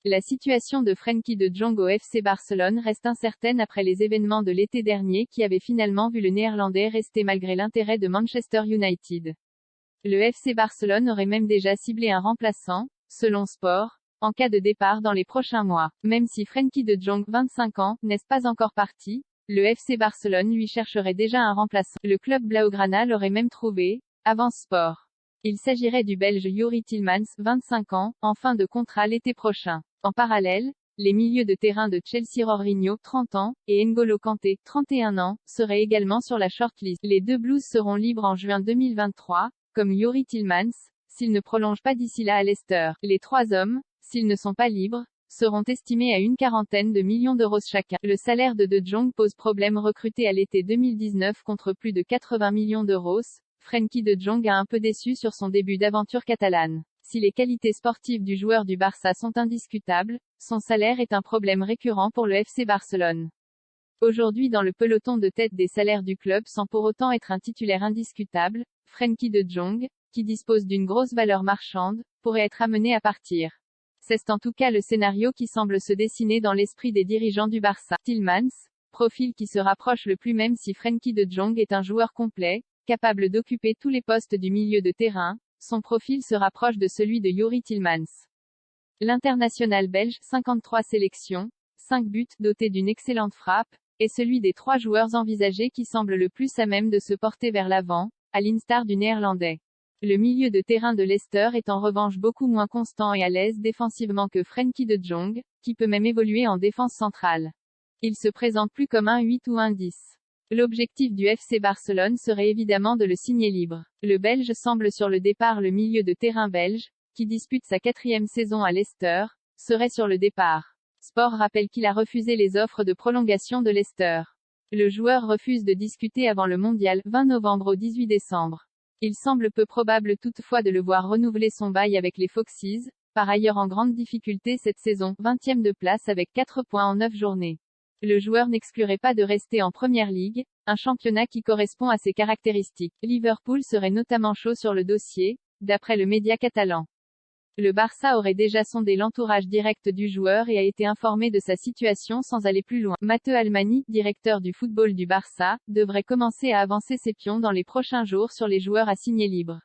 La situation de Frenkie de Jong au FC Barcelone reste incertaine après les événements de l'été dernier qui avaient finalement vu le Néerlandais rester malgré l'intérêt de Manchester United. Le FC Barcelone aurait même déjà ciblé un remplaçant, selon Sport, en cas de départ dans les prochains mois. Même si Frenkie de Jong, 25 ans, n'est pas encore parti, le FC Barcelone lui chercherait déjà un remplaçant. Le club blaugrana l'aurait même trouvé, avance Sport. Il s'agirait du Belge Youri Tielemans, 25 ans, en fin de contrat l'été prochain. En parallèle, les milieux de terrain de Chelsea Jorginho, 30 ans, et N'Golo Kanté, 31 ans, seraient également sur la shortlist. Les deux Blues seront libres en juin 2023, comme Youri Tielemans, s'ils ne prolongent pas d'ici là à Leicester. Les trois hommes, s'ils ne sont pas libres, seront estimés à une quarantaine de millions d'euros chacun. Le salaire de Jong pose problème. Recruté à l'été 2019 contre plus de 80 millions d'euros, Frenkie de Jong a un peu déçu sur son début d'aventure catalane. Si les qualités sportives du joueur du Barça sont indiscutables, son salaire est un problème récurrent pour le FC Barcelone. Aujourd'hui dans le peloton de tête des salaires du club sans pour autant être un titulaire indiscutable, Frenkie de Jong, qui dispose d'une grosse valeur marchande, pourrait être amené à partir. C'est en tout cas le scénario qui semble se dessiner dans l'esprit des dirigeants du Barça. Tielemans, profil qui se rapproche le plus même si Frenkie de Jong est un joueur complet, capable d'occuper tous les postes du milieu de terrain, son profil se rapproche de celui de Youri Tielemans. L'international belge, 53 sélections, 5 buts, doté d'une excellente frappe, est celui des trois joueurs envisagés qui semble le plus à même de se porter vers l'avant, à l'instar du Néerlandais. Le milieu de terrain de Leicester est en revanche beaucoup moins constant et à l'aise défensivement que Frenkie de Jong, qui peut même évoluer en défense centrale. Il se présente plus comme un 8 ou un 10. L'objectif du FC Barcelone serait évidemment de le signer libre. Le Belge semble sur le départ. Le milieu de terrain belge, qui dispute sa 4e saison à Leicester, serait sur le départ. Sport rappelle qu'il a refusé les offres de prolongation de Leicester. Le joueur refuse de discuter avant le mondial, 20 novembre au 18 décembre. Il semble peu probable toutefois de le voir renouveler son bail avec les Foxes, par ailleurs en grande difficulté cette saison, 20e de place avec 4 points en 9 journées. Le joueur n'exclurait pas de rester en Première Ligue, un championnat qui correspond à ses caractéristiques. Liverpool serait notamment chaud sur le dossier, d'après le média catalan. Le Barça aurait déjà sondé l'entourage direct du joueur et a été informé de sa situation sans aller plus loin. Mateu Almani, directeur du football du Barça, devrait commencer à avancer ses pions dans les prochains jours sur les joueurs à signer libres.